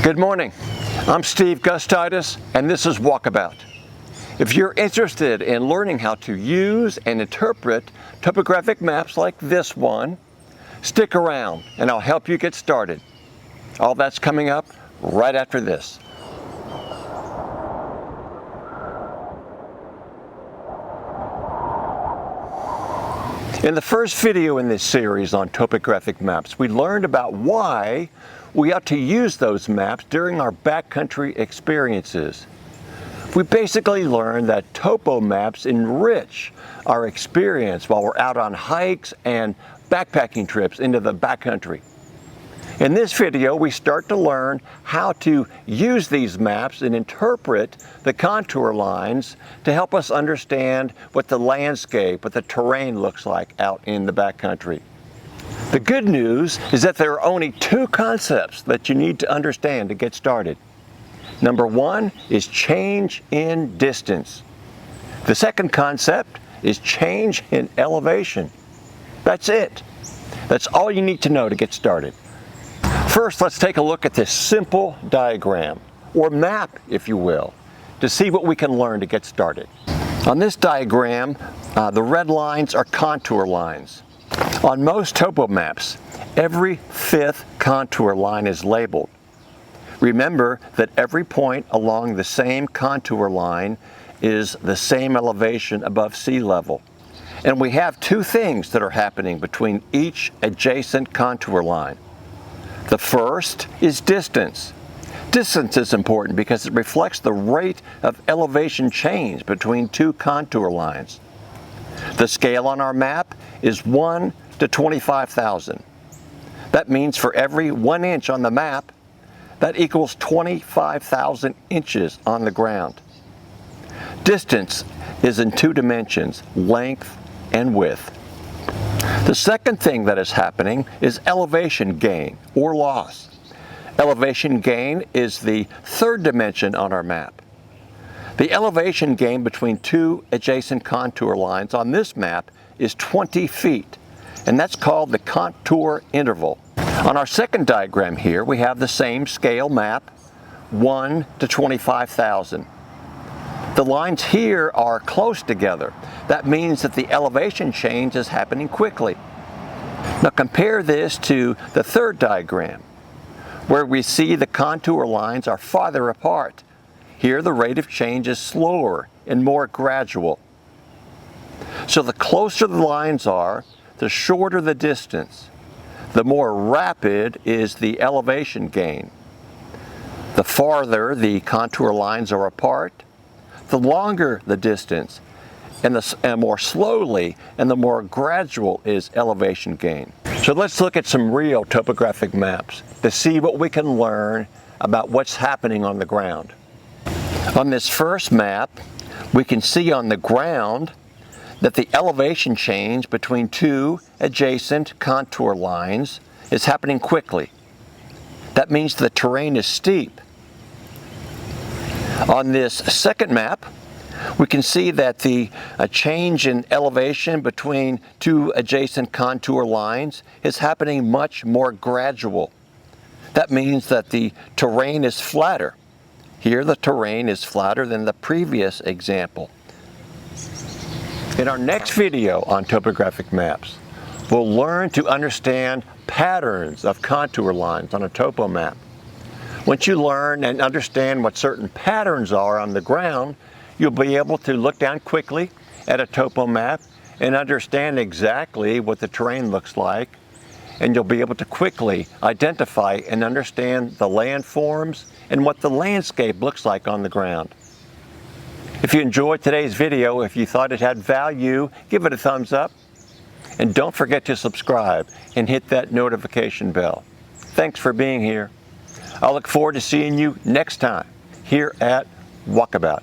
Good morning. I'm Steve Gustitis, and this is Walkabout. If you're interested in learning how to use and interpret topographic maps like this one, stick around and I'll help you get started. All that's coming up right after this. In the first video in this series on topographic maps, we learned about why we ought to use those maps during our backcountry experiences. We basically learned that topo maps enrich our experience while we're out on hikes and backpacking trips into the backcountry. In this video, we start to learn how to use these maps and interpret the contour lines to help us understand what the landscape, what the terrain looks like out in the backcountry. The good news is that there are only two concepts that you need to understand to get started. Number one is change in distance. The second concept is change in elevation. That's it. That's all you need to know to get started. First, let's take a look at this simple diagram, or map, if you will, to see what we can learn to get started. On this diagram, the red lines are contour lines. On most topo maps, every fifth contour line is labeled. Remember that every point along the same contour line is the same elevation above sea level. And we have two things that are happening between each adjacent contour line. The first is distance. Distance is important because it reflects the rate of elevation change between two contour lines. The scale on our map is 1 to 25,000. That means for every 1 inch on the map, that equals 25,000 inches on the ground. Distance is in two dimensions, length and width. The second thing that is happening is elevation gain or loss. Elevation gain is the third dimension on our map. The elevation gain between two adjacent contour lines on this map is 20 feet, and that's called the contour interval. On our second diagram here, we have the same scale map, 1 to 25,000. The lines here are close together. That means that the elevation change is happening quickly. Now compare this to the third diagram, where we see the contour lines are farther apart. Here the rate of change is slower and more gradual. So the closer the lines are, the shorter the distance. The more rapid is the elevation gain. The farther the contour lines are apart, the longer the distance, and more slowly and the more gradual is elevation gain. So let's look at some real topographic maps to see what we can learn about what's happening on the ground. On this first map, we can see on the ground that the elevation change between two adjacent contour lines is happening quickly. That means the terrain is steep. On this second map, we can see that the change in elevation between two adjacent contour lines is happening much more gradual. That means that the terrain is flatter. Here the terrain is flatter than the previous example. In our next video on topographic maps, we'll learn to understand patterns of contour lines on a topo map. Once you learn and understand what certain patterns are on the ground, you'll be able to look down quickly at a topo map and understand exactly what the terrain looks like, and you'll be able to quickly identify and understand the landforms and what the landscape looks like on the ground. If you enjoyed today's video, if you thought it had value, give it a thumbs up, and don't forget to subscribe and hit that notification bell. Thanks for being here. I'll look forward to seeing you next time here at Walkabout.